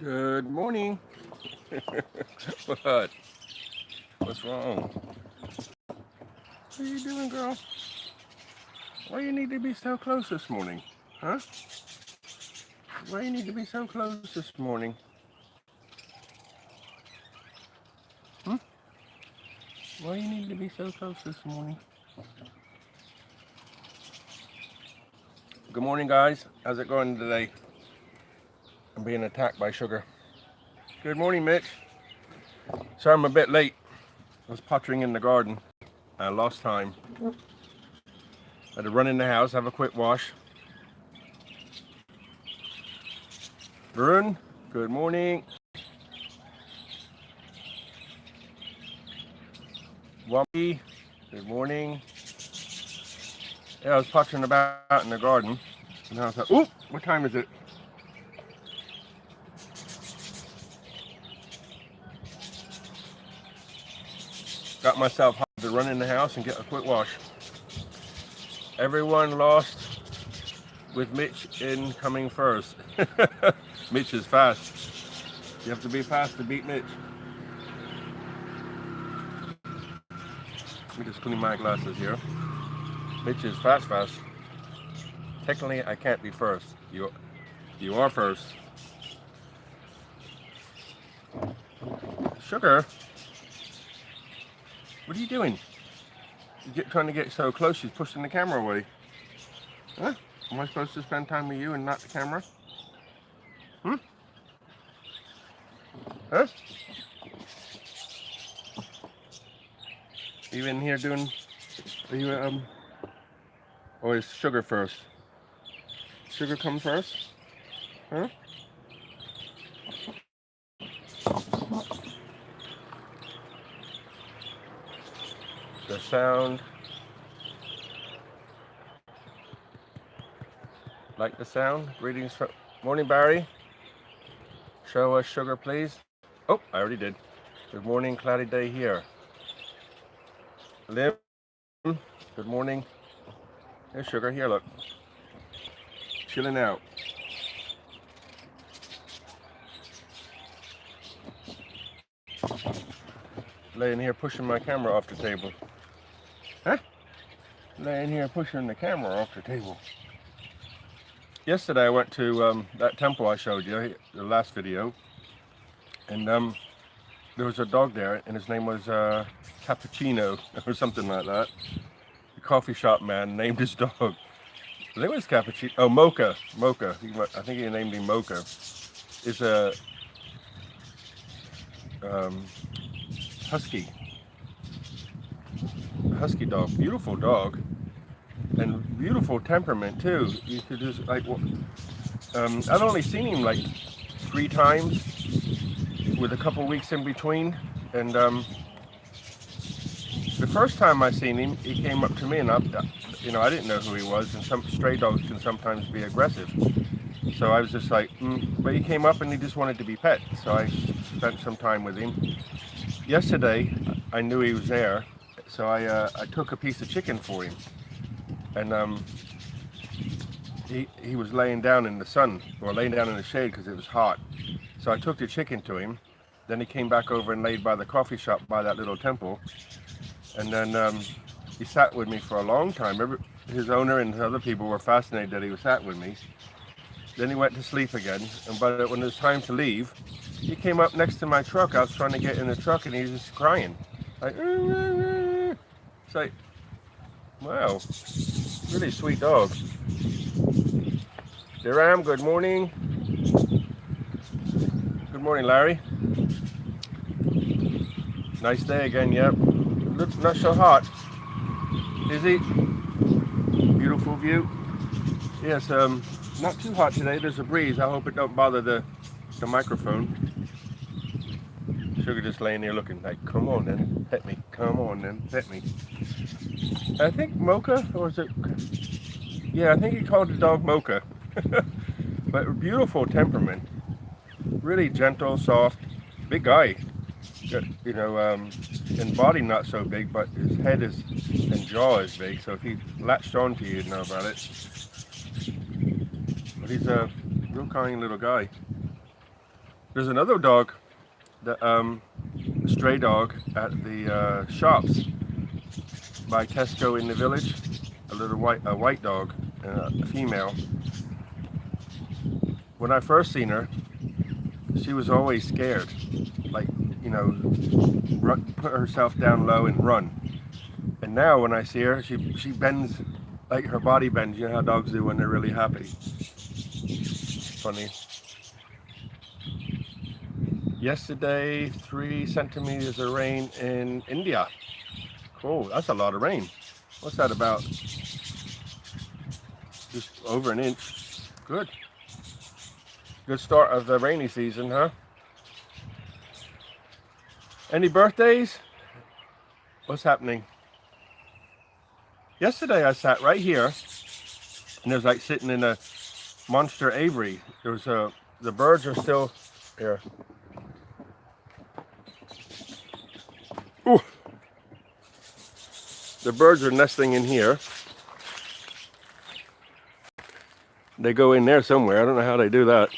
Good morning. What? What's wrong? What are you doing, girl? Why you need to be so close this morning? Huh? Why you need to be so close this morning? Hmm? Why you need to be so close this morning? Good morning, guys. How's it going today? I'm being attacked by sugar. Good morning, Mitch. Sorry I'm a bit late. I was pottering in the garden. I lost time. Had to run in the house, have a quick wash. Vern, good morning. Wampi, good morning. Yeah, I was pottering about in the garden. And I was like, oop, what time is it? Got myself hot to run in the house and get a quick wash. Everyone lost with Mitch in coming first. Mitch is fast. You have to be fast to beat Mitch. Let me just clean my glasses here. Mitch is fast. Technically, I can't be first. You are first. Sugar, what are you doing? Trying to get so close, she's pushing the camera away. Huh? Am I supposed to spend time with you and not the camera? Hmm? Huh? Are you in here doing... Are you, or is sugar first? Sugar come first? Huh? The sound. Like the sound? Greetings from... Morning, Barry. Show us sugar, please. Oh, I already did. Good morning, cloudy day here. Lim, good morning. Here's sugar. Here, look. Chilling out. Laying here pushing my camera off the table. Huh? Laying here pushing the camera off the table. Yesterday I went to that temple I showed you, the last video. And there was a dog there, and his name was Cappuccino, or something like that. The coffee shop man named his dog. I think it was Cappuccino. Oh, Mocha. I think he named him Mocha. It's a husky dog. Beautiful dog, and beautiful temperament too. You could just like. I've only seen him like 3 times, with a couple weeks in between, and the first time I seen him, he came up to me, and I didn't know who he was, and some stray dogs can sometimes be aggressive. So I was just like, but he came up and he just wanted to be pet. So I spent some time with him. Yesterday, I knew he was there, so I took a piece of chicken for him, and he was laying down in the sun, or laying down in the shade because it was hot. So I took the chicken to him. Then he came back over and laid by the coffee shop by that little temple. And then he sat with me for a long time. His owner and other people were fascinated that he sat with me. Then he went to sleep again. But when it was time to leave, he came up next to my truck. I was trying to get in the truck, and he was just crying. Like, it's like, wow, really sweet dog. Deram, good morning. Good morning, Larry. Nice day again, yep. Not so hot. Is he? Beautiful view. Yes, not too hot today. There's a breeze. I hope it don't bother the microphone. Sugar just laying there looking like, come on then, pet me. Come on then, pet me. I think Mocha, or is it? Yeah, I think he called the dog Mocha. But beautiful temperament. Really gentle, soft, big guy. And body not so big, but his head and jaw is big. So if he latched onto you, you'd know about it. But he's a real kind little guy. There's another dog, the stray dog at the shops by Tesco in the village. A little white dog, a female. When I first seen her, she was always scared, like, you know, put herself down low and run. And now when I see her, she bends, like her body bends. You know how dogs do when they're really happy. Funny. Yesterday, 3 centimeters of rain in India. Cool, that's a lot of rain. What's that about? Just over an inch. Good. Good start of the rainy season, huh? Any birthdays? What's happening? Yesterday I sat right here, and there's like sitting in a monster aviary. The birds are still here. Ooh. The birds are nesting in here. They go in there somewhere. I don't know how they do that.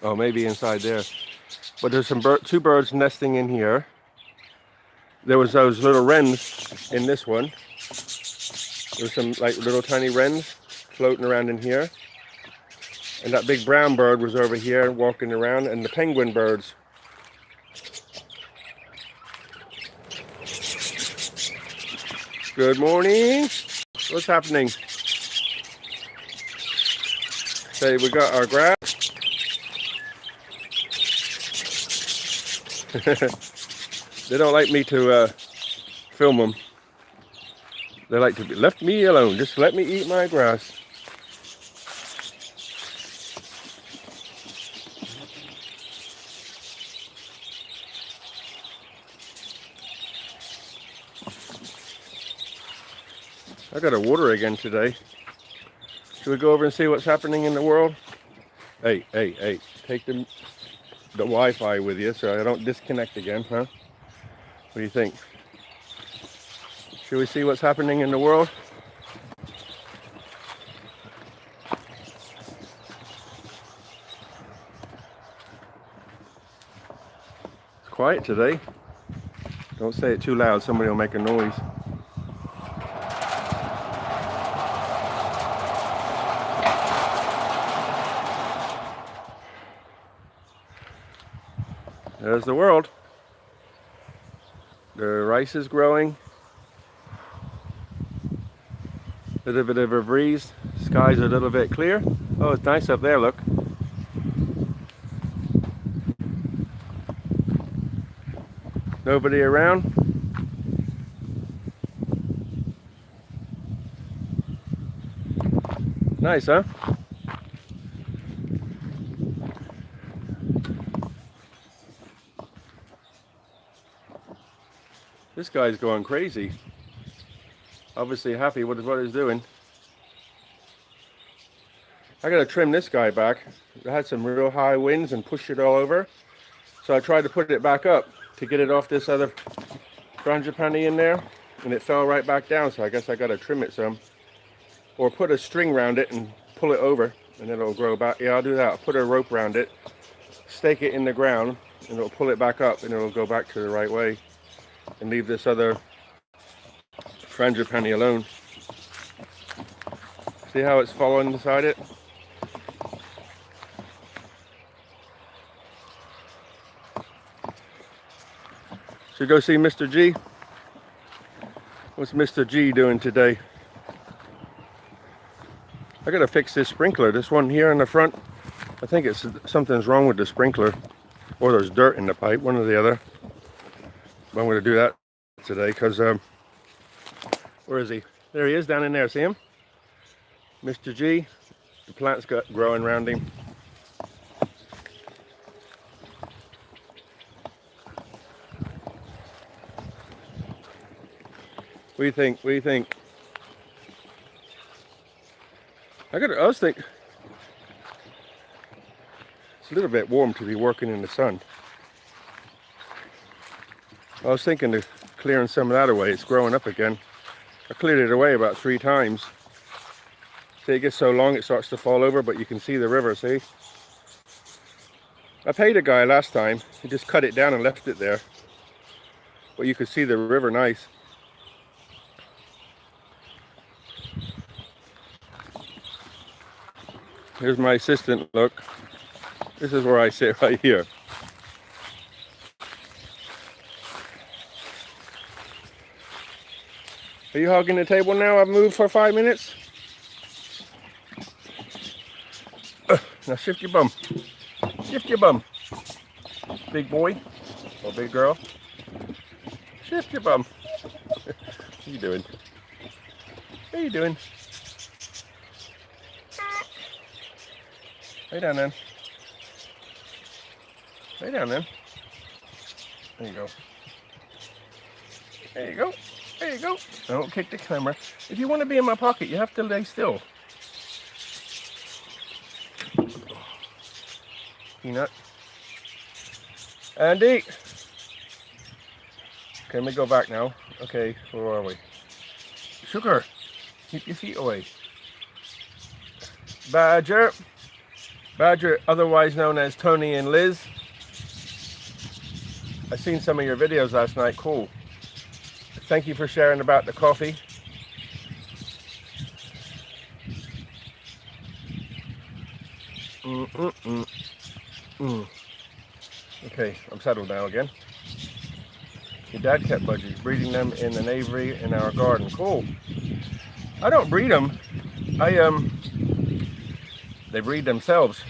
Oh, maybe inside there. But there's two birds nesting in here. There was those little wrens in this one. There's some like little tiny wrens floating around in here. And that big brown bird was over here walking around, and the penguin birds. Good morning. What's happening? Say, we got our grass. They don't like me to film them. They like to be left me alone. Just let me eat my grass. I gotta water again today. Should we go over and see what's happening in the world? Hey, take the Wi-Fi with you so I don't disconnect again, huh? What do you think? Should we see what's happening in the world? It's quiet today. Don't say it too loud, somebody will make a noise. There's the world. The rice is growing. A little bit of a breeze. Skies are a little bit clear. Oh, it's nice up there, look. Nobody around. Nice, huh? This guy's going crazy. Obviously happy with what he's doing. I gotta trim this guy back. I had some real high winds and pushed it all over. So I tried to put it back up to get it off this other frangipani in there, and it fell right back down, so I guess I gotta trim it some. Or put a string around it and pull it over, and then it'll grow back. Yeah, I'll do that. I'll put a rope around it, stake it in the ground, and it'll pull it back up, and it'll go back to the right way. And leave this other frangipani alone. See how it's following inside it? Should go see Mr. G. What's Mr. G doing today? I gotta fix this sprinkler. This one here in the front. I think something's wrong with the sprinkler, or there's dirt in the pipe, one or the other. But I'm gonna do that today because where is he? There he is, down in there. See him? Mr. G. The plant's got growing around him. What do you think? What do you think? I was thinking it's a little bit warm to be working in the sun. I was thinking of clearing some of that away. It's growing up again. I cleared it away about 3 times. See, it gets so long it starts to fall over, but you can see the river, see? I paid a guy last time. He just cut it down and left it there. But you could see the river nice. Here's my assistant, look. This is where I sit right here. Are you hogging the table now? I've moved for 5 minutes. Now shift your bum. Shift your bum. Big boy or big girl. Shift your bum. What are you doing? What are you doing? Lay down then. Lay down then. There you go. There you go. There you go. Don't kick the camera. If you want to be in my pocket, you have to lay still. Peanut. Andy. Can we go back now? Okay, where are we? Sugar. Keep your feet away. Badger. Badger, otherwise known as Tony and Liz. I seen some of your videos last night. Cool. Thank you for sharing about the coffee. Okay, I'm settled now again. Your dad kept budgies, breeding them in an aviary in our garden. Cool. I don't breed them. They breed themselves.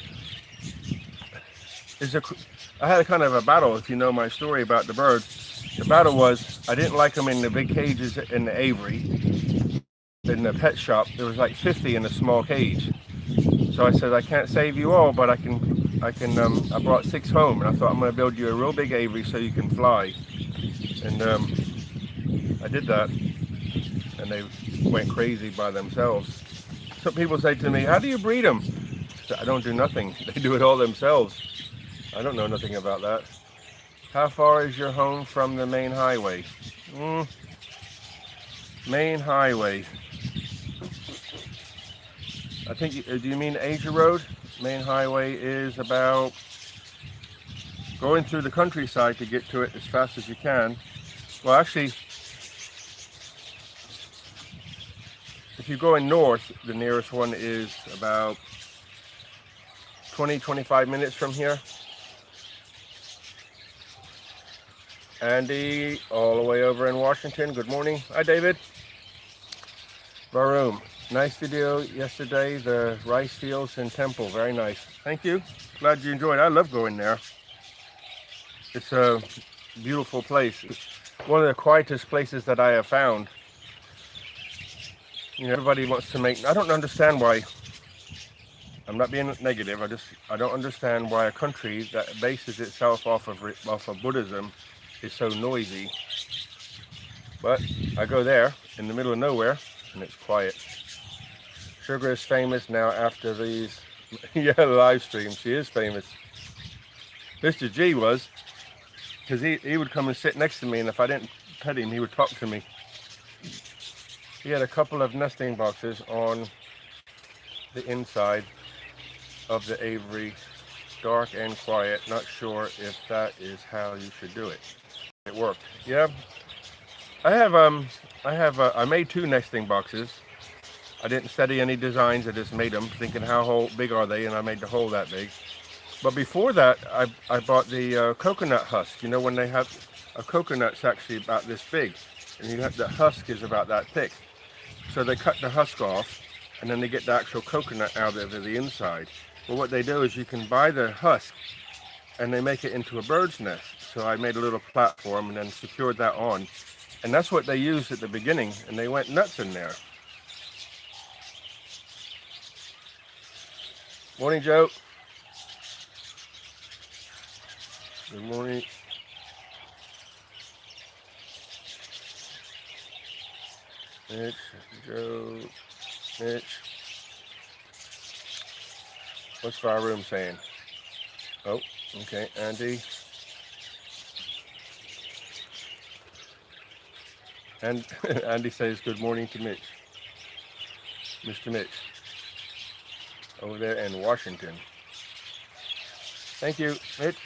I had a kind of a battle, if you know my story about the birds. The battle was, I didn't like them in the big cages in the aviary. In the pet shop, there was like 50 in a small cage. So I said, I can't save you all, but I brought 6 home, and I thought I'm going to build you a real big aviary so you can fly. And I did that, and they went crazy by themselves. Some people say to me, how do you breed them? I said, I don't do nothing. They do it all themselves. I don't know nothing about that. How far is your home from the main highway? Main highway. I think, do you mean Asia Road? Main highway is about going through the countryside to get to it as fast as you can. Well, actually, if you're going north, the nearest one is about 20-25 minutes from here. Andy, all the way over in Washington. Good morning. Hi, David. Baroom. Nice video yesterday. The rice fields in Temple. Very nice. Thank you. Glad you enjoyed it. I love going there. It's a beautiful place. One of the quietest places that I have found. You know, everybody wants to make, I don't understand why, I'm not being negative, I don't understand why a country that bases itself off of Buddhism is so noisy. But I go there in the middle of nowhere and it's quiet. Sugar is famous now after these live streams. She is famous. Mr. G was, because he would come and sit next to me, and if I didn't pet him, he would talk to me. He had a couple of nesting boxes on the inside of the aviary, dark and quiet. Not sure if that is how you should do it. It worked. Yeah. I made 2 nesting boxes. I didn't study any designs. I just made them, thinking how big are they, and I made the hole that big. But before that, I bought the coconut husk. You know, when they have a coconut's actually about this big, and the husk is about that thick. So they cut the husk off, and then they get the actual coconut out of the inside. Well, what they do is you can buy the husk, and they make it into a bird's nest. So I made a little platform and then secured that on. And that's what they used at the beginning, and they went nuts in there. Morning, Joe. Good morning. Mitch, Joe, Mitch. What's Fire Room saying? Oh, okay, Andy. And Andy says good morning to Mitch. Mr. Mitch. over there in Washington. Thank you, Mitch.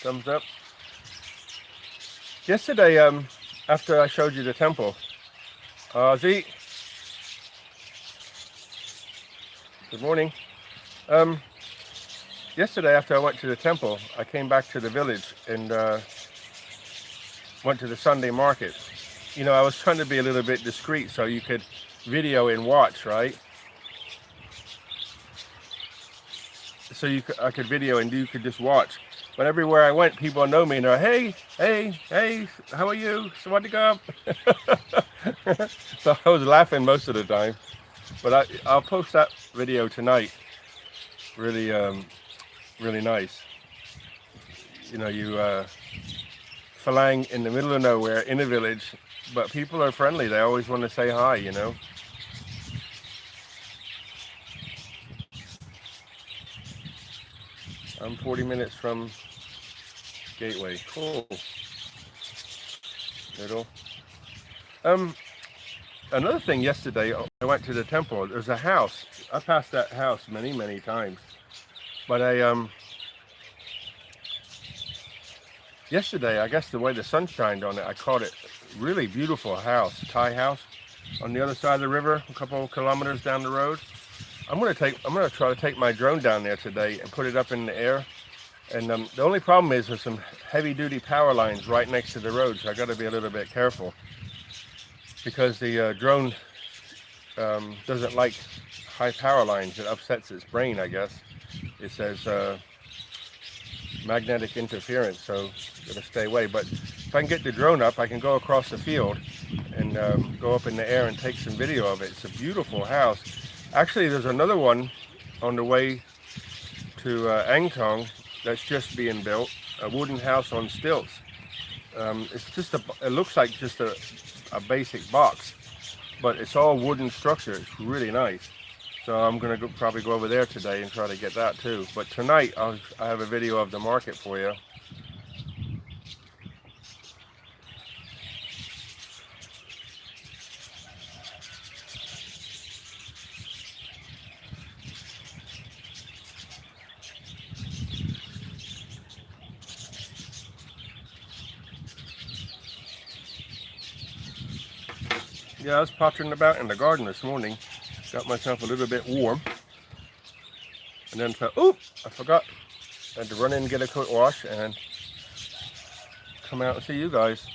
Thumbs up. Yesterday, after I showed you the temple, Z, good morning. Yesterday, after I went to the temple, I came back to the village and went to the Sunday market. You know, I was trying to be a little bit discreet so you could video and watch, right? So I could video and you could just watch. But everywhere I went, people know me and they're, hey, how are you? Sawadee. So I was laughing most of the time. But I'll post that video tonight. Really, really nice. You know, you flying in the middle of nowhere in a village, but people are friendly. They always want to say hi, you know. I'm 40 minutes from Gateway. Cool. Little. Another thing yesterday, I went to the temple. There's a house. I passed that house many, many times. But yesterday, I guess the way the sun shined on it, I caught it. Really beautiful house, Thai house, on the other side of the river, a couple of kilometers down the road. I'm gonna try to take my drone down there today and put it up in the air. And the only problem is there's some heavy-duty power lines right next to the road, so I got to be a little bit careful because the drone doesn't like high power lines. It upsets its brain, I guess. It says magnetic interference, so gotta stay away. But if I can get the drone up, I can go across the field and go up in the air and take some video of it. It's a beautiful house. Actually, there's another one on the way to Angtong that's just being built, a wooden house on stilts. It's just it looks like just a basic box, but it's all wooden structure. It's really nice. So I'm gonna probably go over there today and try to get that too. But tonight I have a video of the market for you. Yeah, I was pottering about in the garden this morning. Got myself a little bit warm. And then thought, oop, I forgot. I had to run in and get a quick wash and come out and see you guys.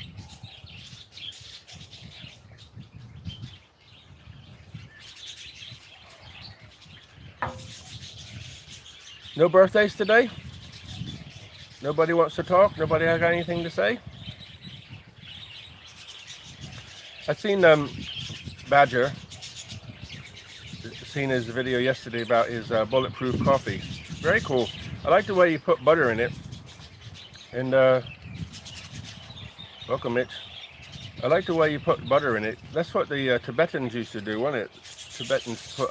No birthdays today? Nobody wants to talk? Nobody has anything to say? I've seen Badger, seen his video yesterday about his Bulletproof coffee. Very cool. I like the way you put butter in it. And welcome, Mitch. I like the way you put butter in it. That's what the Tibetans used to do, wasn't it? Tibetans put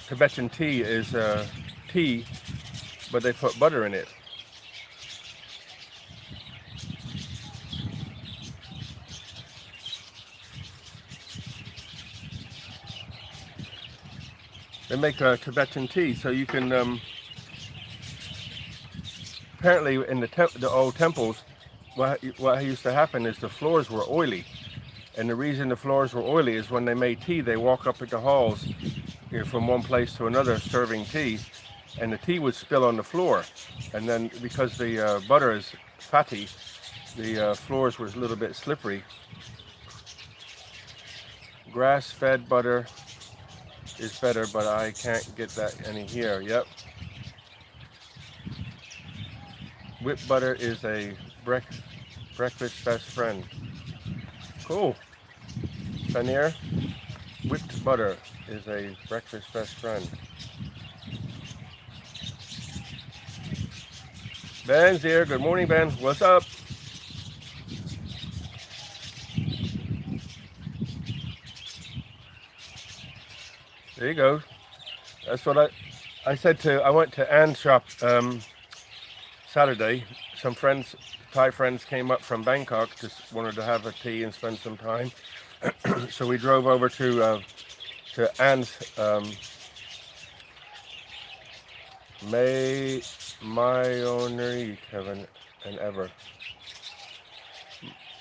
Tibetan tea is tea, but they put butter in it. They make Tibetan tea, so you can. Apparently, in the old temples, what used to happen is the floors were oily, and the reason the floors were oily is when they made tea, they walk up into halls, you know, from one place to another serving tea, and the tea would spill on the floor, and then because the butter is fatty, the floors were a little bit slippery. Grass-fed butter is better, but I can't get that any here. Yep. Whipped butter is a breakfast best friend. Cool. Paneer. Whipped butter is a breakfast best friend. Ben's here. Good morning, Ben. What's up? There you go. That's what I said to. I went to Ann's shop Saturday. Some friends, Thai friends, came up from Bangkok. Just wanted to have a tea and spend some time. So we drove over to Ann's May Myonary heaven and ever.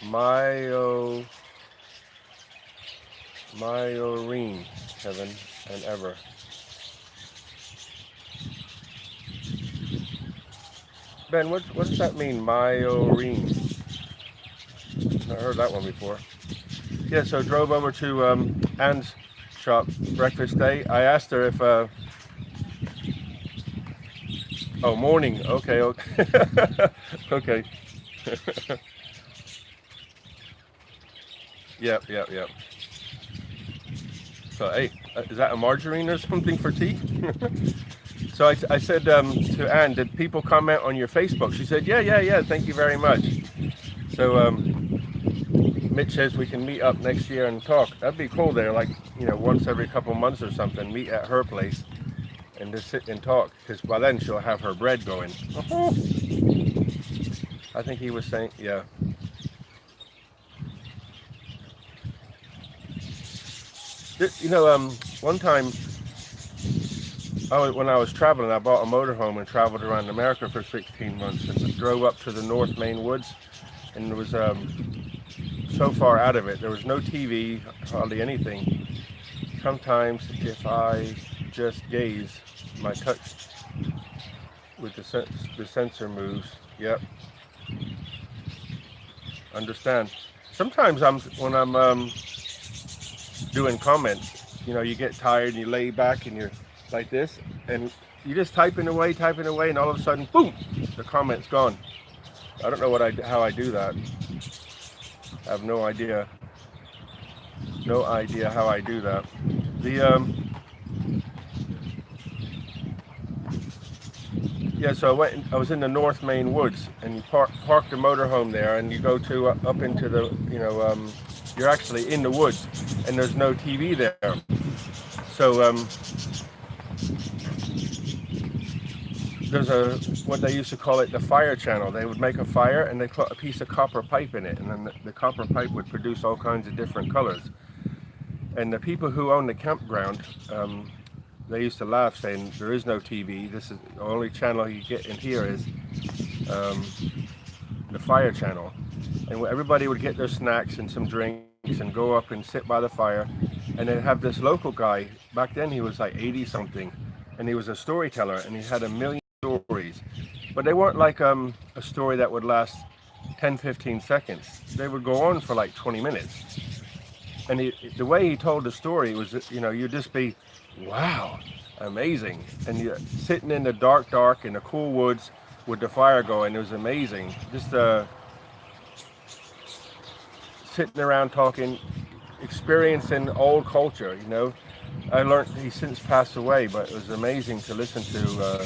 Myo Myorine heaven and ever. Ben, what does that mean? Myorine. I've heard that one before. Yeah, so drove over to Anne's shop breakfast day. I asked her if oh, morning. Okay, okay. Okay. Yep, yep, yep. So, hey, is that a margarine or something for tea? So I said to Anne, did people comment on your Facebook? She said, yeah. Thank you very much. So Mitch says we can meet up next year and talk. That'd be cool there, like, once every couple months or something, meet at her place and just sit and talk. Because by then she'll have her bread going. I think he was saying, yeah. One time, when I was traveling, I bought a motorhome and traveled around America for 16 months and drove up to the North Maine woods, and it was so far out of it. There was no TV, hardly anything. Sometimes if I just gaze, my touch with the sensor moves. Yep. Understand. Sometimes when I'm doing comments, you get tired and you lay back and you're like this, and you just typing away, and all of a sudden, boom, the comment's gone. I don't know how I do that. I have no idea. No idea how I do that. So I was in the North Maine woods, and you park the motorhome there, and you go to up into the, you're actually in the woods, and there's no TV there. So there's what they used to call it, the fire channel. They would make a fire and they put a piece of copper pipe in it, and then the copper pipe would produce all kinds of different colors. And the people who own the campground, they used to laugh, saying there is no TV. This is the only channel you get in here is the fire channel. And everybody would get their snacks and some drinks and go up and sit by the fire. And then have this local guy. Back then he was like 80 something, and he was a storyteller, and he had 1 million stories, but they weren't like a story that would last 10-15 seconds. They would go on for like 20 minutes. And the way he told the story was, you'd just be, wow, amazing. And you're sitting in the dark in the cool woods with the fire going. It was amazing. Just sitting around talking, experiencing old culture. I learned he's since passed away, but it was amazing to listen to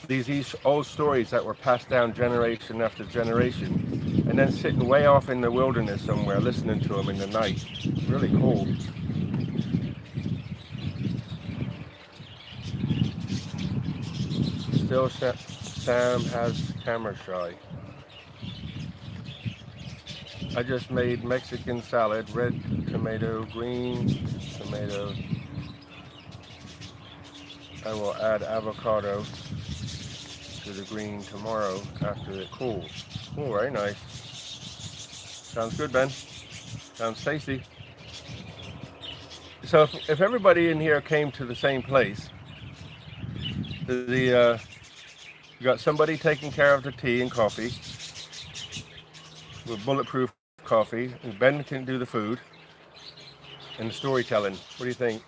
these old stories that were passed down generation after generation, and then sitting way off in the wilderness somewhere listening to them in the night. Really cool. Still Sam has camera shy. I just made Mexican salad, red tomato, green tomato. I will add avocado to the green tomorrow after it cools. Oh, very nice. Sounds good, Ben. Sounds tasty. So if everybody in here came to the same place, you got somebody taking care of the tea and coffee with Bulletproof coffee, and Ben can do the food and the storytelling. What do you think?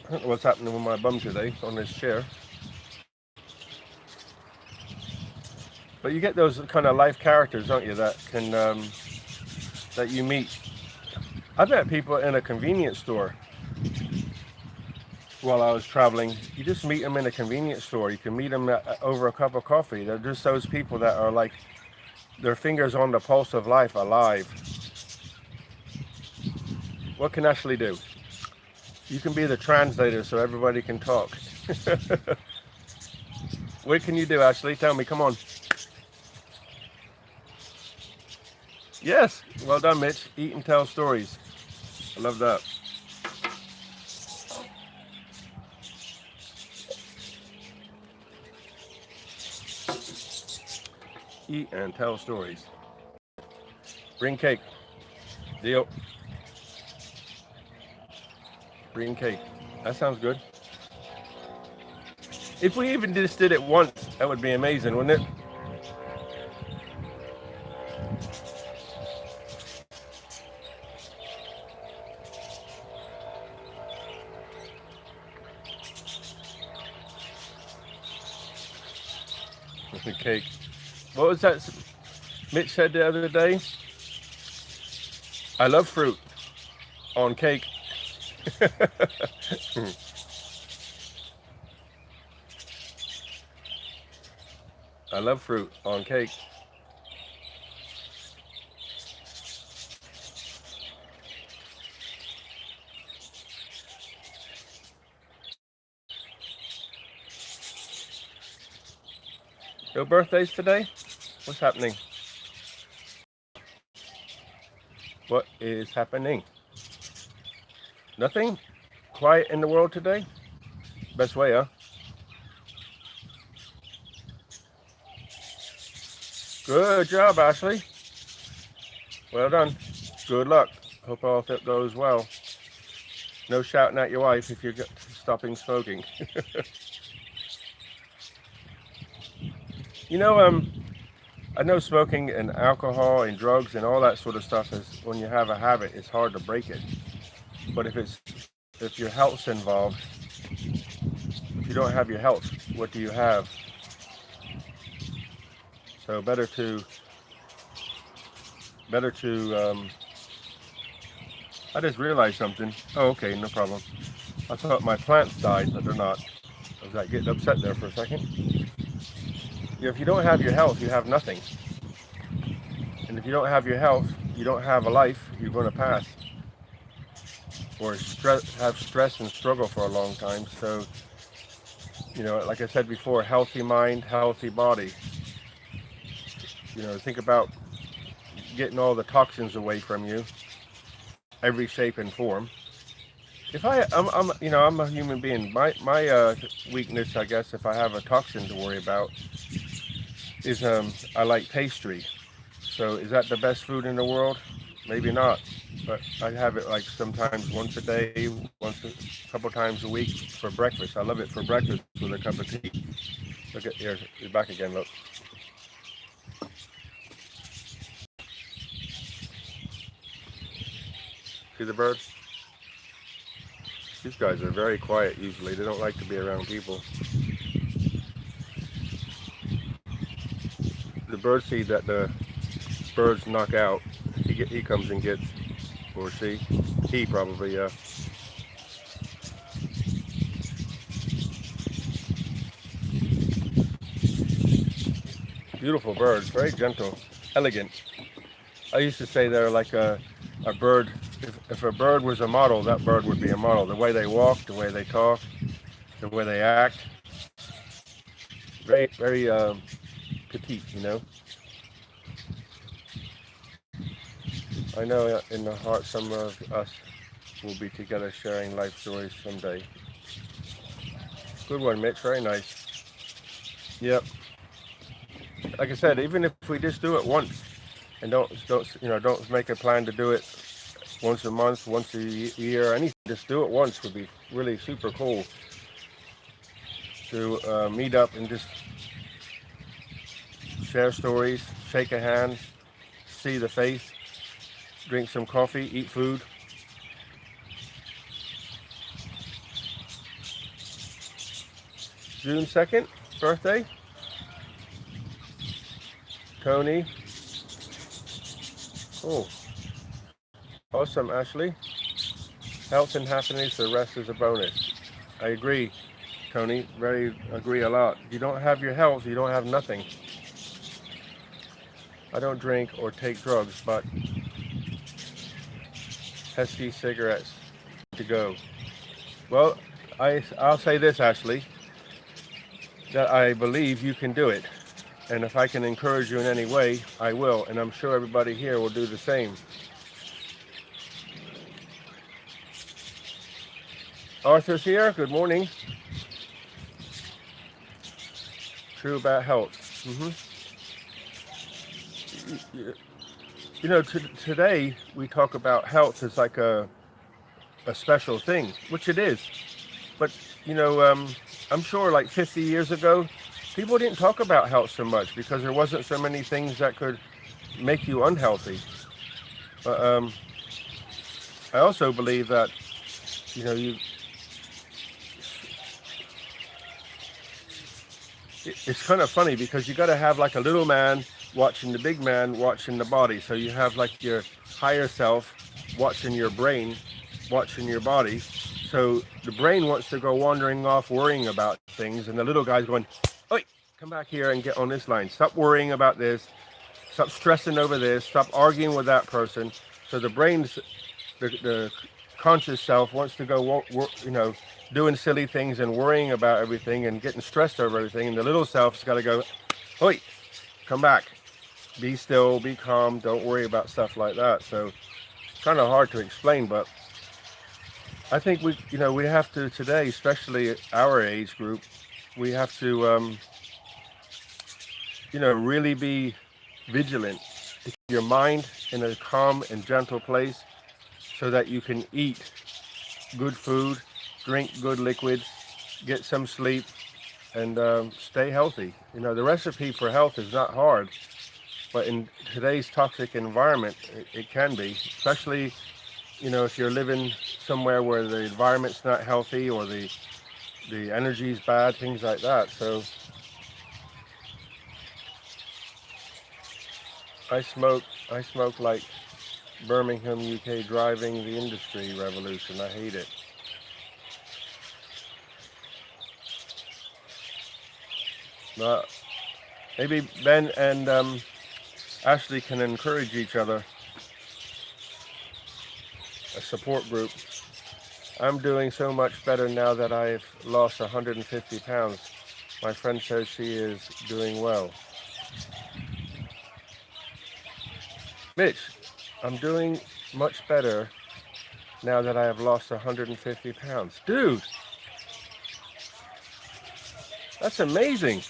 I don't know what's happening with my bum today on this chair. But you get those kind of life characters, don't you, that can that you meet. I met people in a convenience store while I was traveling. You just meet them in a convenience store. You can meet them over a cup of coffee. They're just those people that are like, their fingers on the pulse of life, alive. What can Ashley do? You can be the translator so everybody can talk. What can you do, Ashley? Tell me, come on. Yes, well done, Mitch. Eat and tell stories. I love that. Eat and tell stories. Bring cake. Deal. Bring cake. That sounds good. If we even just did it once, that would be amazing, wouldn't it? With the cake. What was that Mitch said the other day? I love fruit on cake. I love fruit on cake. No birthdays today? What's happening? What is happening? Nothing? Quiet in the world today? Best way, huh? Good job, Ashley. Well done. Good luck. Hope all that goes well. No shouting at your wife if you're stopping smoking. You know, I know smoking and alcohol and drugs and all that sort of stuff is when you have a habit, it's hard to break it. But if your health's involved, if you don't have your health, what do you have? So better to I just realized something. Oh, okay, no problem. I thought my plants died, but they're not. I was like getting upset there for a second. If you don't have your health, you have nothing. And if you don't have your health, you don't have a life, you're going to pass. Or have stress and struggle for a long time. So, like I said before, healthy mind, healthy body. Think about getting all the toxins away from you, every shape and form. I'm a human being. My weakness, I guess, if I have a toxin to worry about, is I like pastry. So is that the best food in the world? Maybe not, but I have it like sometimes once a day, a couple times a week for breakfast. I love it for breakfast with a cup of tea. Look at here, you're back again. Look. See the birds? These guys are very quiet usually. They don't like to be around people. The bird seed that the birds knock out, he comes and gets, or she, he probably, yeah. Beautiful birds, very gentle, elegant. I used to say they're like a bird. If a bird was a model, that bird would be a model. The way they walk, the way they talk, the way they act. Very, very petite, I know in the heart some of us will be together sharing life stories someday. Good one, Mitch. Very nice. Yep. Like I said, even if we just do it once, and don't make a plan to do it once a month, once a year, anything. Just do it once would be really super cool. To meet up and just share stories, shake a hand, see the face, drink some coffee, eat food. June 2nd, birthday. Tony. Oh, awesome, Ashley. Health and happiness, the rest is a bonus. I agree, Tony. Agree a lot. If you don't have your health, you don't have nothing. I don't drink or take drugs, but pesky cigarettes to go. Well, I'll say this, Ashley, that I believe you can do it. And if I can encourage you in any way, I will. And I'm sure everybody here will do the same. Arthur's here. Good morning. True about health. today we talk about health as like a special thing, which it is. But I'm sure like 50 years ago, people didn't talk about health so much because there wasn't so many things that could make you unhealthy. But I also believe that you it's kind of funny because you got to have like a little man watching the big man watching the body. So you have like your higher self watching your brain, watching your body. So the brain wants to go wandering off worrying about things, and the little guy's going, "Oi, come back here and get on this line. Stop worrying about this. Stop stressing over this. Stop arguing with that person." So the brain's the conscious self wants to go, doing silly things and worrying about everything and getting stressed over everything, and the little self's got to go, "Oi, come back. Be still. Be calm. Don't worry about stuff like that." So it's kind of hard to explain, but I think we have to today, especially our age group, we have to, really be vigilant to keep your mind in a calm and gentle place so that you can eat good food, drink good liquids, get some sleep, and stay healthy. The recipe for health is not hard, but in today's toxic environment, it can be, especially if you're living somewhere where the environment's not healthy or the energy's bad, things like that. So I smoke like Birmingham, UK, driving the industry revolution. I hate it. But maybe Ben and Ashley can encourage each other. A support group. I'm doing so much better now that I've lost 150 pounds. My friend says she is doing well. Mitch, I'm doing much better now that I have lost 150 pounds. Dude, that's amazing.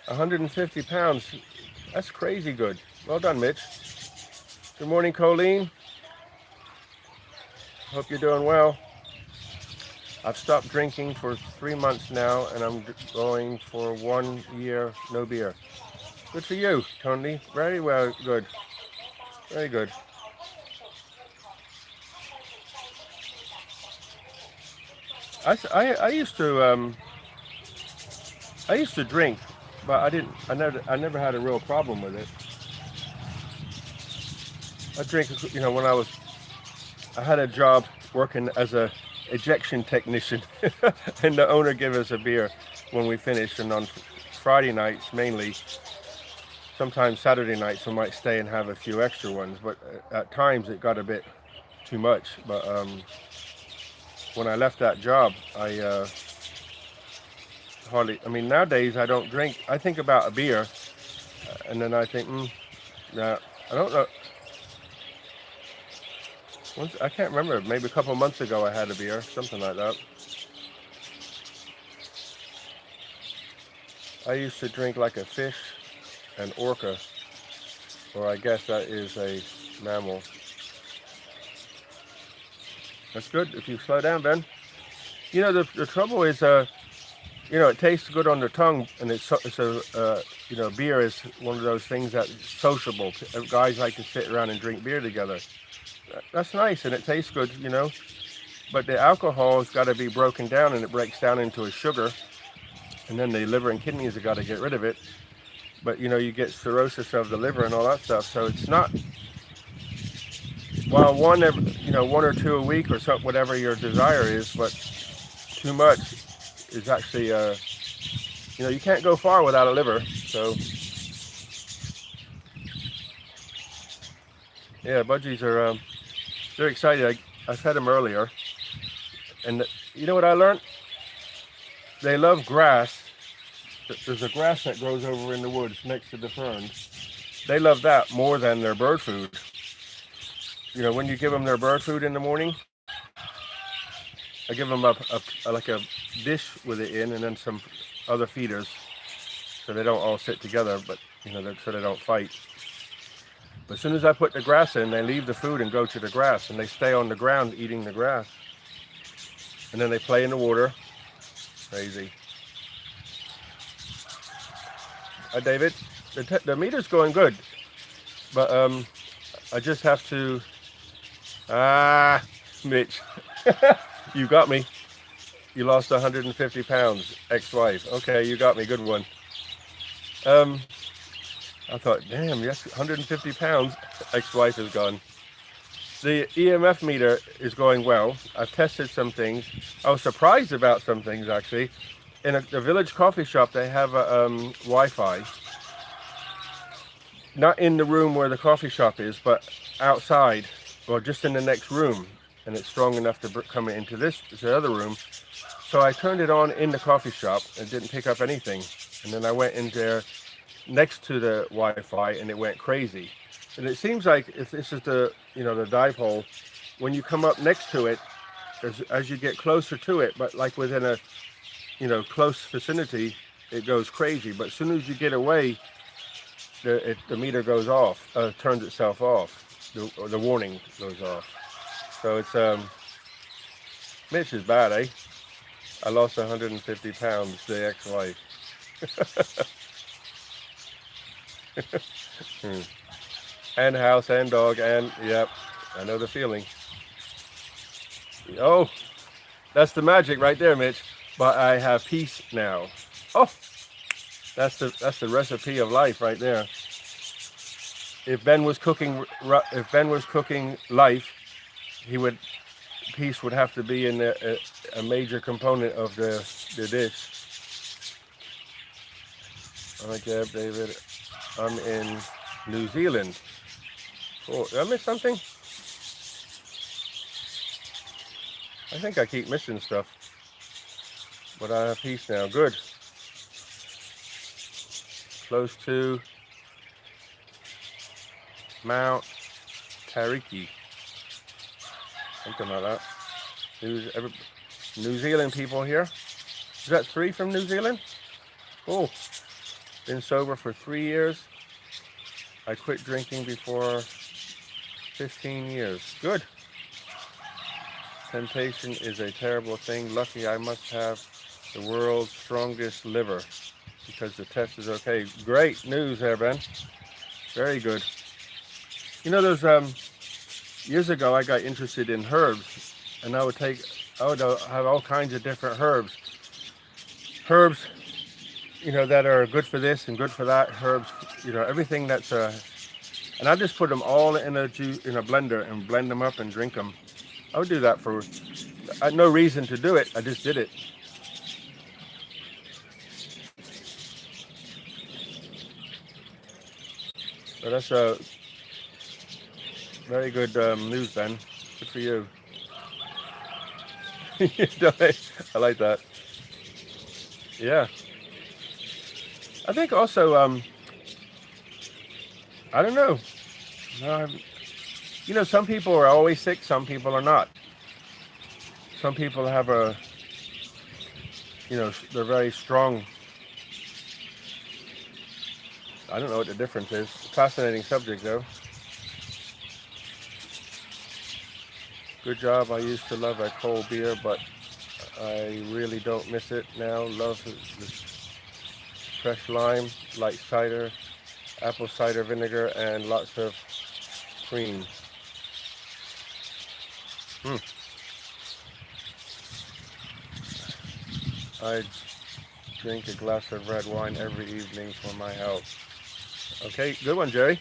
150 pounds. That's crazy good. Well done, Mitch. Good morning, Colleen. Hope you're doing well. I've stopped drinking for 3 months now, and I'm going for 1 year, no beer. Good for you, Tony. Very well, good. Very good. I used to drink, but I never had a real problem with it. I drink, when I had a job working as a ejection technician, and the owner gave us a beer when we finished. And on Friday nights, mainly, sometimes Saturday nights, we might stay and have a few extra ones. But at times it got a bit too much. But when I left that job, I nowadays I don't drink. I think about a beer, and then I think, nah, I don't know. I can't remember, maybe a couple of months ago I had a beer, something like that. I used to drink like a fish, an orca, or I guess that is a mammal. That's good if you slow down, Ben. The trouble is, it tastes good on the tongue, and beer is one of those things that's sociable. Guys like to sit around and drink beer together. That's nice, and it tastes good, but the alcohol has got to be broken down, and it breaks down into a sugar, and then the liver and kidneys have got to get rid of it. But you get cirrhosis of the liver and all that stuff. So it's not, well, one or two a week or something, whatever your desire is, but too much is actually you can't go far without a liver. So yeah, budgies are they're excited. I fed them earlier, and you know what I learned? They love grass. There's a grass that grows over in the woods next to the ferns. They love that more than their bird food. When you give them their bird food in the morning, I give them like a dish with it in, and then some other feeders, so they don't all sit together, but so they don't fight. As soon as I put the grass in, they leave the food and go to the grass, and they stay on the ground eating the grass. And then they play in the water. Crazy. David, the meter's going good, but I just have to. Mitch, you got me. You lost 150 pounds, ex-wife. Okay, you got me. Good one. I thought, damn, yes, 150 pounds, ex-wife is gone. The EMF meter is going well. I've tested some things. I was surprised about some things, actually. In the village coffee shop, they have a Wi-Fi. Not in the room where the coffee shop is, but outside, or just in the next room. And it's strong enough to come into this other room. So I turned it on in the coffee shop. It didn't pick up anything. And then I went in there next to the Wi-Fi, and it went crazy. And it seems like if this is the, the dipole, when you come up next to it, as you get closer to it, but like within a, close vicinity, it goes crazy. But as soon as you get away, the meter goes off, turns itself off. The warning goes off. So it's, Mitch is bad, eh? I lost 150 pounds, the ex-wife. And house and dog and yep, I know the feeling. Oh, that's the magic right there, Mitch. But I have peace now. Oh, that's the recipe of life right there. If Ben was cooking life, peace would have to be in a major component of the dish. Hi, Deb, David. I'm in New Zealand. Oh, did I miss something? I think I keep missing stuff. But I have peace now. Good. Close to Mount Tariki. Something like that. New Zealand people here. Is that 3 from New Zealand? Oh, been sober for 3 years. I quit drinking before 15 years. Good. Temptation is a terrible thing. Lucky I must have the world's strongest liver because the test is okay. Great news there, Ben. Very good. Those years ago I got interested in herbs, and I would have all kinds of different herbs. Herbs, that are good for this and good for that. Herbs, everything that's and I just put them all in a blender and blend them up and drink them. I would do that I had no reason to do it. I just did it. So that's very good news, Ben. Good for you. I like that. Yeah. I think also, I don't know. Some people are always sick, some people are not. Some people have they're very strong. I don't know what the difference is. Fascinating subject, though. Good job. I used to love a cold beer, but I really don't miss it now. Love this fresh lime, light cider, apple cider vinegar, and lots of cream. I drink a glass of red wine every evening for my health. Okay, good one, Jerry.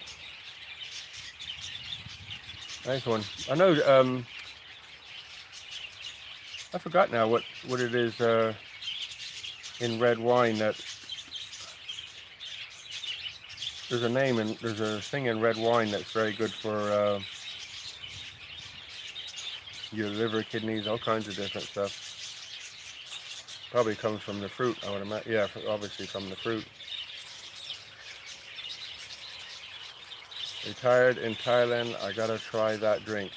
Nice one. I know, I forgot now what it is in red wine that there's a name and there's a thing in red wine that's very good for your liver, kidneys, all kinds of different stuff. Probably comes from the fruit, I would imagine. Yeah, obviously from the fruit. Retired in Thailand. I gotta try that drink.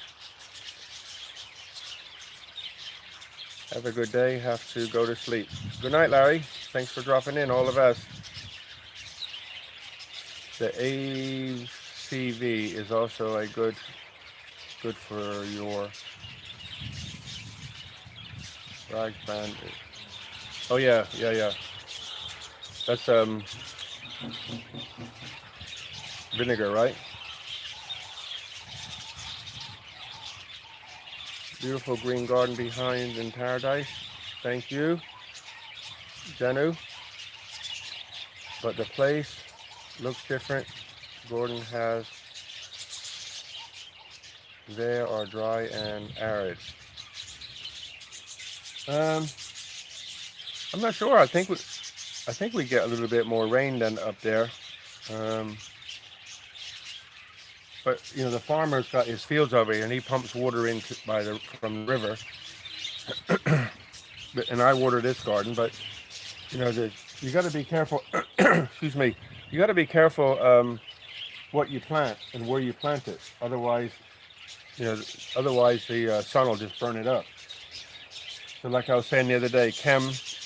Have a good day. Have to go to sleep. Good night, Larry. Thanks for dropping in. All the best. The ACE CV is also a good for your rags band. Oh yeah. That's vinegar, right? Beautiful green garden behind in paradise. Thank you, Janu. But the place looks different. Gordon has there are dry and arid. I'm not sure. I think we get a little bit more rain than up there. But the farmer's got his fields over here, and he pumps water into from the river. And I water this garden, but you got to be careful. Excuse me. You got to be careful what you plant and where you plant it. Otherwise, the sun will just burn it up. So, like I was saying the other day, Chem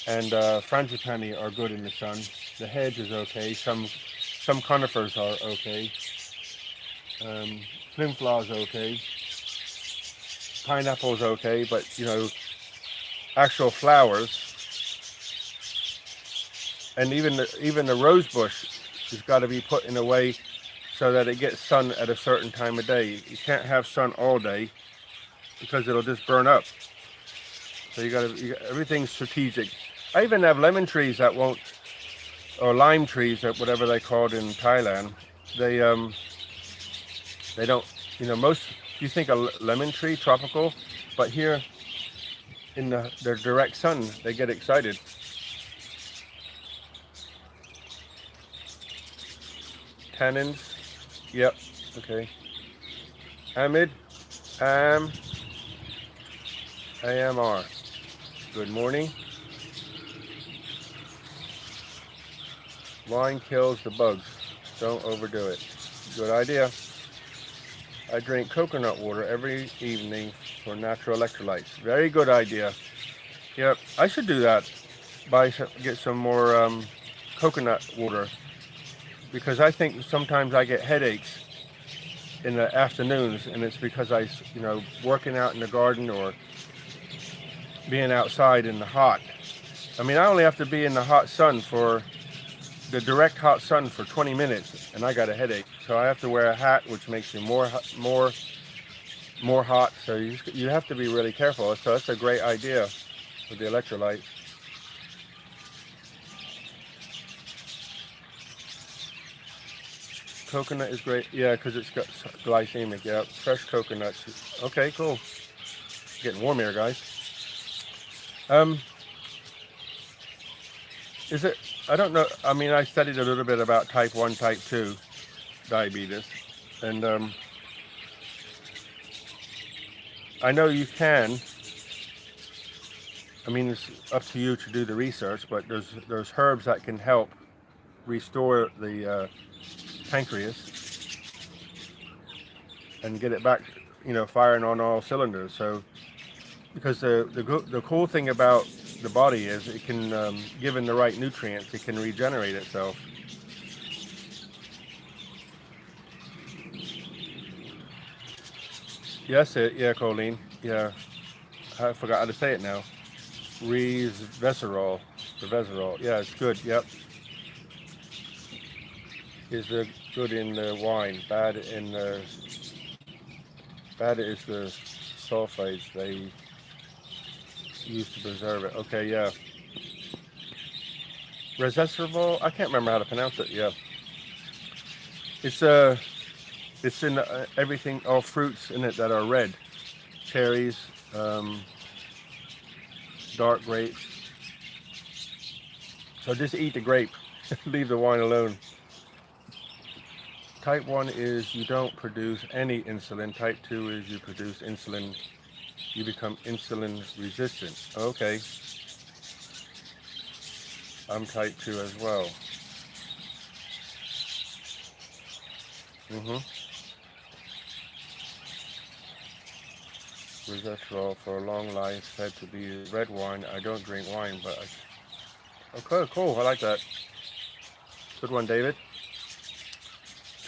and frangipani are good in the sun. The hedge is okay. Some conifers are okay. Flimflaw is okay. Pineapple is okay, but actual flowers, and even the rose bush has got to be put in a way so that it gets sun at a certain time of day. You can't have sun all day because it'll just burn up. So everything's strategic. I even have lemon trees that won't, or lime trees, or whatever they called in Thailand. They don't, you think a lemon tree, tropical, but here in the direct sun, they get excited. Tannins, yep, okay. Hamid, AMR, good morning. Wine kills the bugs, don't overdo it. Good idea. I drink coconut water every evening for natural electrolytes. Very good idea. Yep, I should do that. Get some more coconut water, because I think sometimes I get headaches in the afternoons, and it's because I, working out in the garden or being outside in the hot. I mean, I only have to be in the hot sun the direct hot sun for 20 minutes, and I got a headache. So I have to wear a hat, which makes you more hot. So you have to be really careful. So that's a great idea with the electrolyte. Coconut is great. Yeah, because it's got glycemic. Yeah, fresh coconuts. Okay, cool. Getting warm here, guys. Is it? I don't know. I mean, I studied a little bit about type 1, type 2 diabetes, and I know you can. I mean, it's up to you to do the research, but there's herbs that can help restore the pancreas and get it back, firing on all cylinders. So, because the cool thing about the body is it can, given the right nutrients, it can regenerate itself. Yes, yeah, Colleen. Yeah, I forgot how to say it now. Resveratrol. Yeah, it's good. Yep. Is good in the wine. Bad is the sulfates they use to preserve it. Okay, yeah. Resveratrol. I can't remember how to pronounce it. Yeah. It's in everything, all fruits in it that are red. Cherries, dark grapes. So just eat the grape. Leave the wine alone. Type 1 is you don't produce any insulin. Type 2 is you produce insulin. You become insulin resistant. Okay. I'm type 2 as well. Resveratrol for a long life said to be red wine. I don't drink wine, but okay, cool. I like that. Good one, David.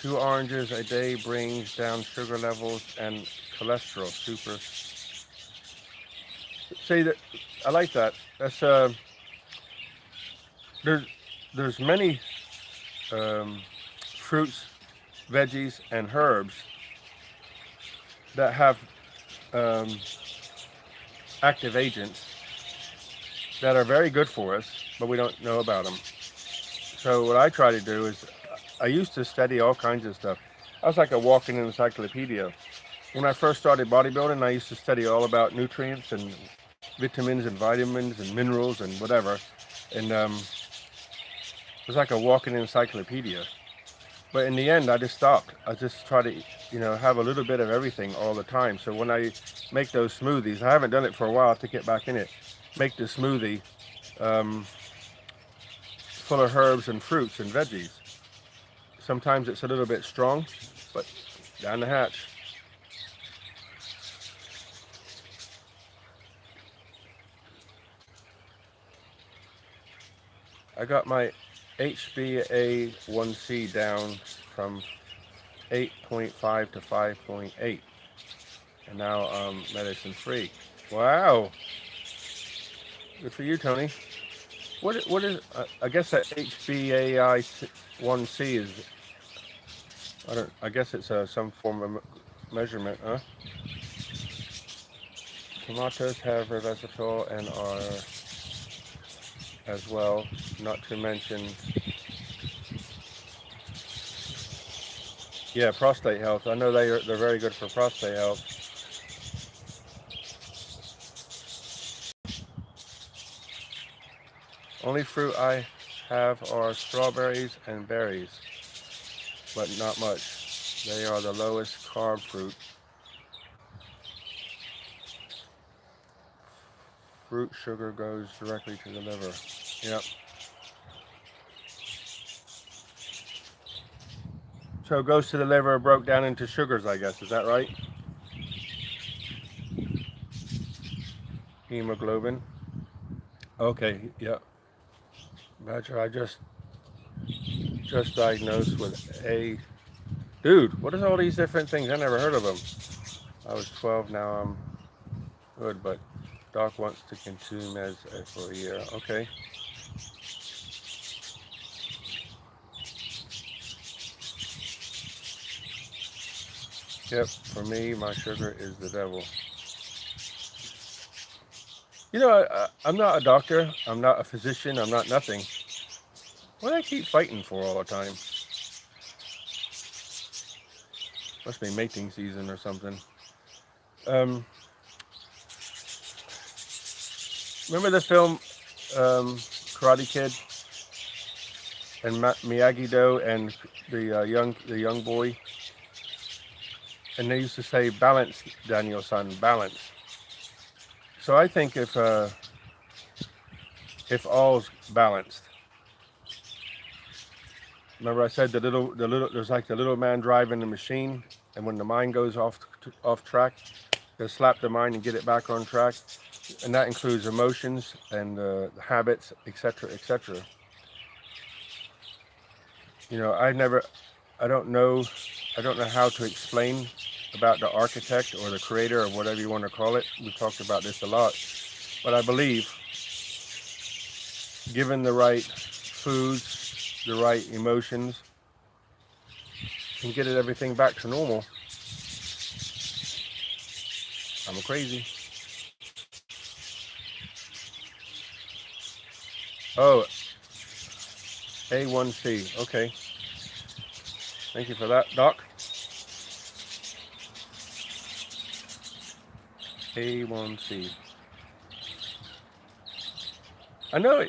2 oranges a day brings down sugar levels and cholesterol. Super. See that? I like that. That's there's there's many um, fruits, veggies, and herbs that have um, active agents that are very good for us, but we don't know about them. So what I try to do is, I used to study all kinds of stuff. I was like a walking encyclopedia. When I first started bodybuilding, I used to study all about nutrients and vitamins and vitamins and minerals and whatever. And it was like a walking encyclopedia. But in the end, I just stopped. I just try to, have a little bit of everything all the time. So when I make those smoothies, I haven't done it for a while to get back in it. Make the smoothie full of herbs and fruits and veggies. Sometimes it's a little bit strong, but down the hatch. I got my HbA1c down from 8.5 to 5.8, and now I'm medicine free. Wow, good for you, Tony. What is? I guess that HbA1c is. I guess it's some form of measurement, huh? Tomatoes have resveratrol and are as well. Not to mention, yeah, prostate health. I know they're very good for prostate health. Only fruit I have are strawberries and berries, but not much. They are the lowest carb fruit. Fruit sugar goes directly to the liver. Yep. So it goes to the liver, broke down into sugars, I guess. Is that right? Hemoglobin. Okay. Yep. Badger, I just diagnosed with a... Dude, what is all these different things? I never heard of them. I was 12, now I'm good, but doc wants to continue meds for a year. Okay. Yep, for me, my sugar is the devil. I'm not a doctor. I'm not a physician. I'm not nothing. What do I keep fighting for all the time? Must be mating season or something. Remember the film Karate Kid and Miyagi-Do and the young boy? And they used to say, "Balance, Daniel-san, balance." So I think if all's balanced. Remember I said there's like the little man driving the machine, and when the mind goes off track, they'll slap the mind and get it back on track, and that includes emotions and the habits, etc., etc. I don't know how to explain about the architect or the creator or whatever you want to call it. We've talked about this a lot, but I believe given the right foods, the right emotions, can get everything back to normal. I'm crazy. Oh, A1C. Okay. Thank you for that, Doc. A1C. I know, I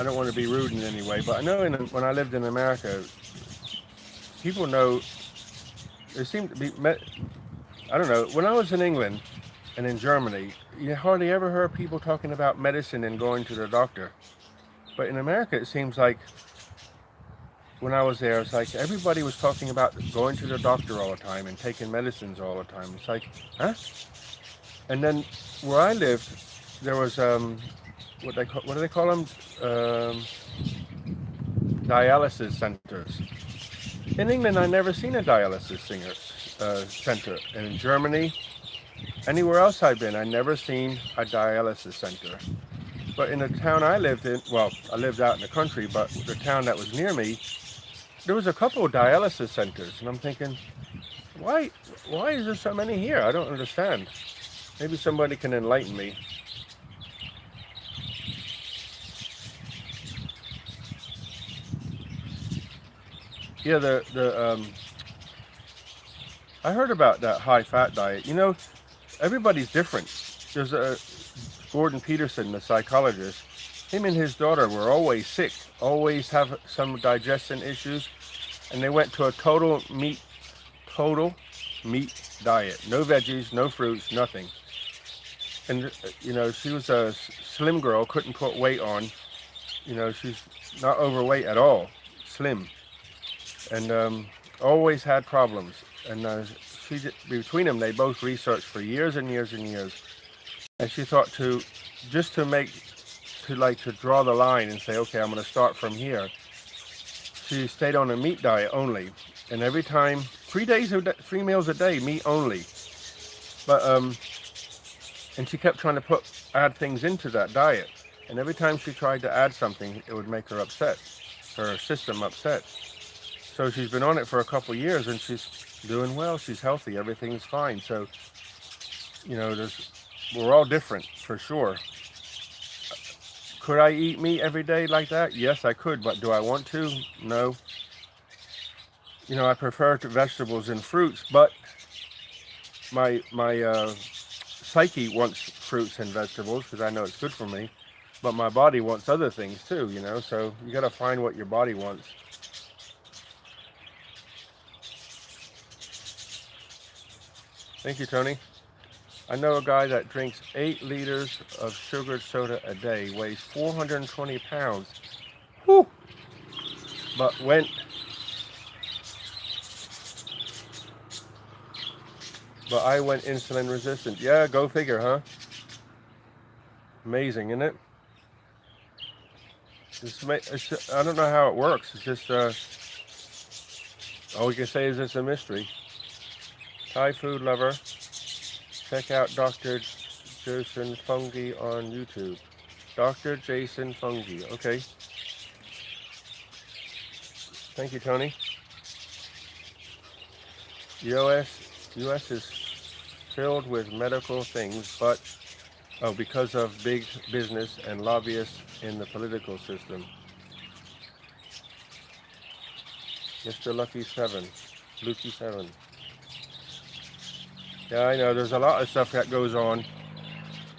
don't want to be rude in any way, but I know when I lived in America, people know, there seemed to be, I don't know, when I was in England and in Germany, you hardly ever heard people talking about medicine and going to the doctor. But in America, it seems like when I was there, it's like everybody was talking about going to the doctor all the time and taking medicines all the time. It's like, huh? And then where I lived, there was what do they call them? Dialysis centers. In England, I never seen a dialysis center. And in Germany, anywhere else I've been, I never seen a dialysis center. But in the town I lived in, well, I lived out in the country, but the town that was near me, there was a couple of dialysis centers. And I'm thinking, why, why is there so many here? I don't understand. Maybe somebody can enlighten me. Yeah, I heard about that high fat diet. You know, everybody's different. There's a Gordon Peterson, the psychologist. Him and his daughter were always sick, always have some digestion issues, and they went to a total meat diet. No veggies, no fruits, nothing. And you know, she was a slim girl, couldn't put weight on. You know, she's not overweight at all, slim, and always had problems. And between them, they both researched for years and years and years. And she thought to draw the line and say, okay, I'm going to start from here. She stayed on a meat diet only, and every time, 3 meals a day, meat only. But and she kept trying to add things into that diet, and every time she tried to add something, it would make her upset, her system upset. So she's been on it for a couple of years, and she's doing well. She's healthy. Everything's fine. So, you know, we're all different for sure. Could I eat meat every day like that? Yes, I could, but do I want to? No. You know, I prefer vegetables and fruits, but my psyche wants fruits and vegetables because I know it's good for me, but my body wants other things too, you know, so you got to find what your body wants. Thank you, Tony. I know a guy that drinks 8 liters of sugared soda a day, weighs 420 pounds. Whew! But I went insulin resistant. Yeah, go figure, huh? Amazing, isn't it? I don't know how it works. It's just, all we can say is it's a mystery. Thai food lover. Check out Dr. Jason Fungi on YouTube. Dr. Jason Fungi. Okay. Thank you, Tony. U.S. is filled with medical things, but because of big business and lobbyists in the political system. Mr. Lucky 7. Lucky 7. Yeah, I know. There's a lot of stuff that goes on.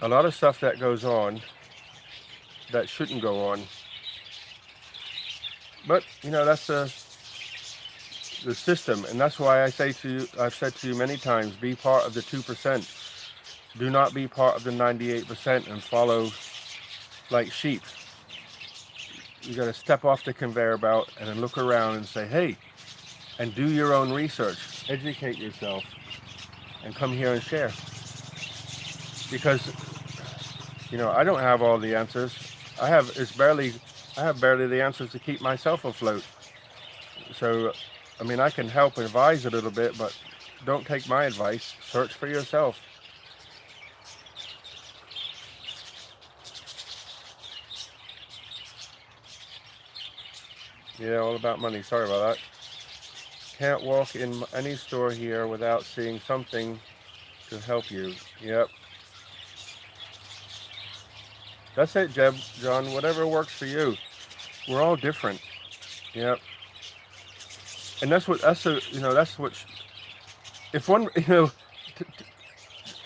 A lot of stuff that goes on that shouldn't go on. But, you know, that's the system. And that's why I've said to you many times, be part of the 2%. Do not be part of the 98% and follow like sheep. You got to step off the conveyor belt and then look around and say, hey, and do your own research. Educate yourself. And come here and share, because you know I don't have all the answers. I have barely the answers to keep myself afloat. So, I mean, I can help advise a little bit, but don't take my advice. Search for yourself. Yeah, all about money. Sorry about that. Can't walk in any store here without seeing something to help you. Yep. That's it, John. Whatever works for you. We're all different. Yep. And if one,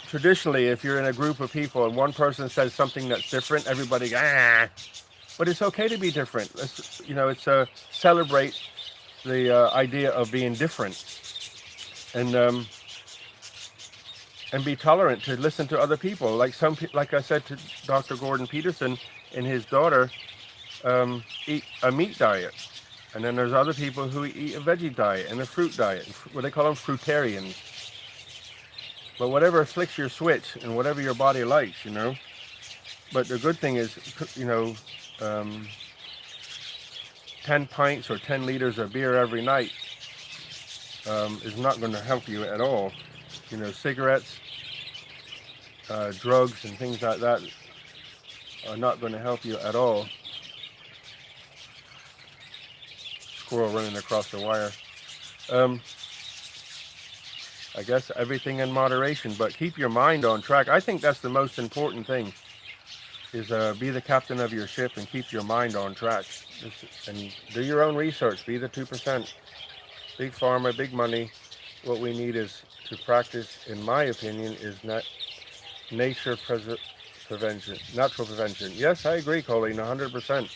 traditionally, if you're in a group of people and one person says something that's different, everybody, but it's okay to be different. It's celebrate the idea of being different, and be tolerant to listen to other people. Like I said to Dr. Gordon Peterson and his daughter, eat a meat diet, and then there's other people who eat a veggie diet and a fruit diet. What they call them, fruitarians. But whatever flicks your switch and whatever your body likes, you know. But the good thing is, 10 pints or 10 liters of beer every night is not going to help you at all. You know, cigarettes, drugs, and things like that are not going to help you at all. Squirrel running across the wire. I guess everything in moderation, but keep your mind on track. I think that's the most important thing, is be the captain of your ship and keep your mind on track. And do your own research. Be the 2%. Big pharma, big money. What we need is to practice, in my opinion, is nature prevention, natural prevention. Yes, I agree, Colleen, 100%.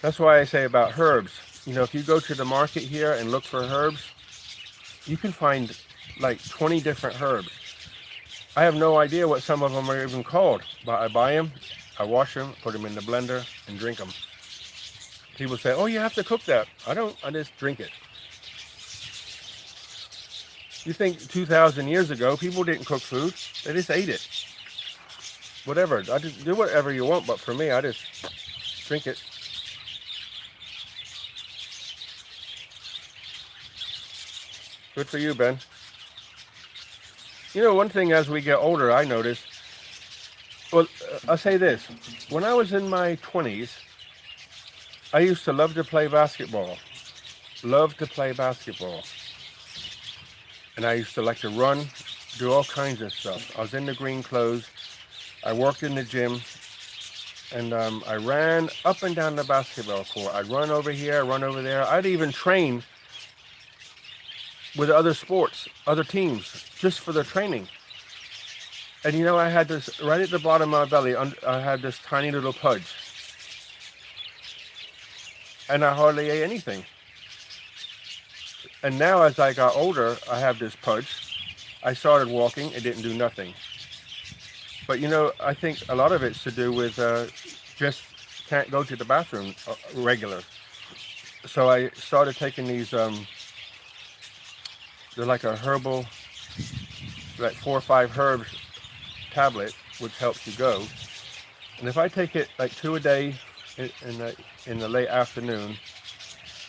That's why I say about herbs. You know, if you go to the market here and look for herbs, you can find like 20 different herbs. I have no idea what some of them are even called, but I buy them, I wash them, put them in the blender, and drink them. People say, oh, you have to cook that. I don't, I just drink it. You think 2,000 years ago, people didn't cook food, they just ate it. Whatever, I just do whatever you want, but for me, I just drink it. Good for you, Ben. You know, one thing as we get older, I noticed, well, I'll say this. When I was in my 20s, I used to love to play basketball. Love to play basketball. And I used to like to run, do all kinds of stuff. I was in the green clothes. I worked in the gym. And I ran up and down the basketball court. I'd run over here, run over there. I'd even train with other sports, other teams, just for their training. And you know, I had this, right at the bottom of my belly, I had this tiny little pudge. And I hardly ate anything. And now as I got older, I have this pudge. I started walking, it didn't do nothing. But you know, I think a lot of it's to do with just can't go to the bathroom regular. So I started taking these, they're like a herbal, like 4 or 5 herbs tablet, which helps you go. And if I take it like 2 a day in the late afternoon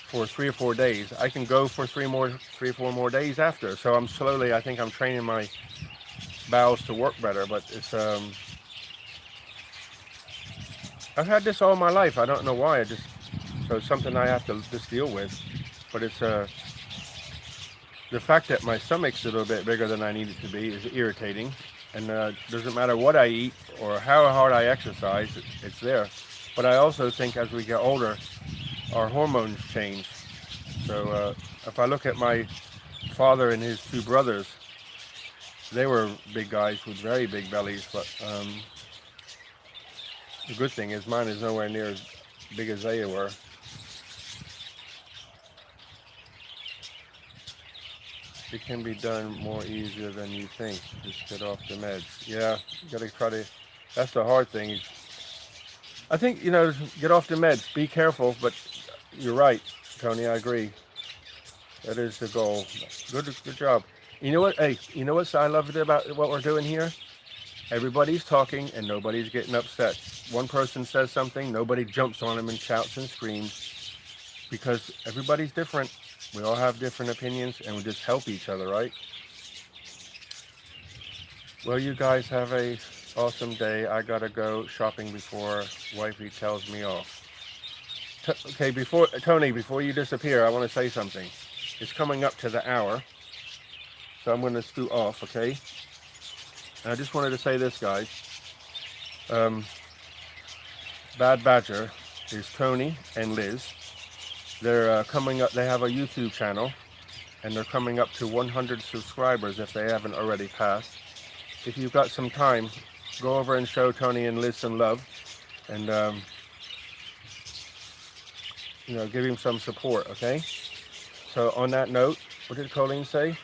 for 3 or 4 days, I can go for 3 or 4 more days after. So I'm slowly, I think I'm training my bowels to work better, but it's, I've had this all my life. I don't know why. So it's something I have to just deal with, but it's, the fact that my stomach's a little bit bigger than I need it to be is irritating, and doesn't matter what I eat or how hard I exercise, it's there. But I also think as we get older, our hormones change. So if I look at my father and his 2 brothers, they were big guys with very big bellies, but the good thing is mine is nowhere near as big as they were. It can be done more easier than you think. Just get off the meds. Yeah, you gotta try to, that's the hard thing. I think, you know, get off the meds, be careful, but you're right, Tony, I agree. That is the goal. Good job. You know what, hey, you know what I love about what we're doing here? Everybody's talking and nobody's getting upset. One person says something, nobody jumps on them and shouts and screams, because everybody's different. We all have different opinions, and we just help each other, right? Well, you guys have a awesome day. I gotta go shopping before wifey tells me off. Okay, Tony, before you disappear, I want to say something. It's coming up to the hour, so I'm going to scoot off, okay? And I just wanted to say this, guys. Bad Badger is Tony and Liz. They're coming up, they have a YouTube channel, and they're coming up to 100 subscribers if they haven't already passed. If you've got some time, go over and show Tony and Liz some love, and you know, give him some support, okay? So on that note, what did Colleen say?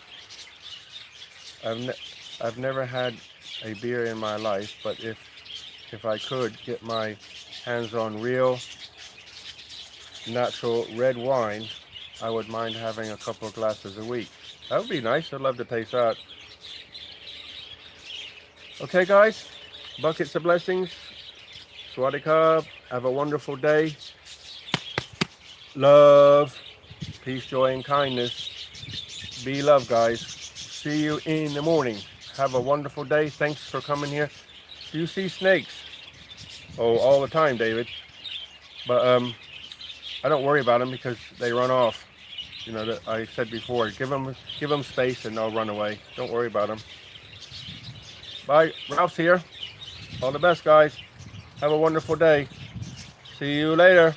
I've never had a beer in my life, but if I could get my hands on real natural red wine, I would mind having a couple of glasses a week. That would be nice. I'd love to taste that. Okay, guys, buckets of blessings. Swadee Kub. Have a wonderful day. Love. Peace, joy, and kindness. Be love, guys. See you in the morning. Have a wonderful day. Thanks for coming here. Do you see snakes? Oh, all the time, David. But I don't worry about them because they run off. You know, that I said before, give them space and they'll run away. Don't worry about them. Bye. Ralph's here. All the best, guys. Have a wonderful day. See you later.